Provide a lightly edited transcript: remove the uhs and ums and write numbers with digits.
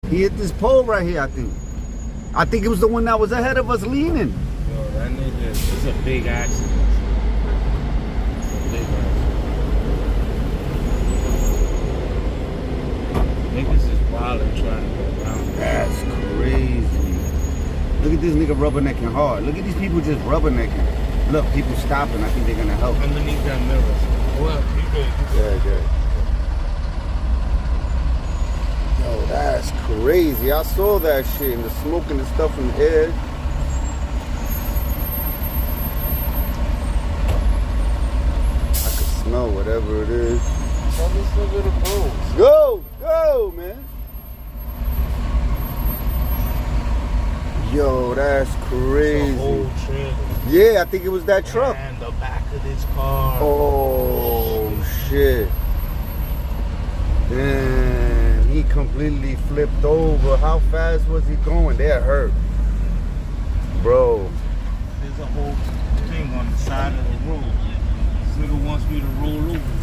He hit this pole right here, I think. I think it was the one that was ahead of us leaning. Yo, that nigga, it's a big accident. It's a big accident. Niggas is wild and trying to go around. That's crazy. Look at this nigga rubbernecking hard. Look at these people just rubbernecking. Look, people stopping. I think they're gonna help. Underneath that mirror. Well, you good. Yeah. Yo, that's crazy. I saw that shit and the smoke and the stuff in the air. I could smell whatever it is. Tell this nigga to move. Go, man. Yo, that's crazy. It's a whole trailer. Yeah, I think it was that truck. And the back of this car. Oh, shit. Damn, he completely flipped over. How fast was he going? That hurt. Bro. There's a whole thing on the side of the road. This nigga wants me to roll over.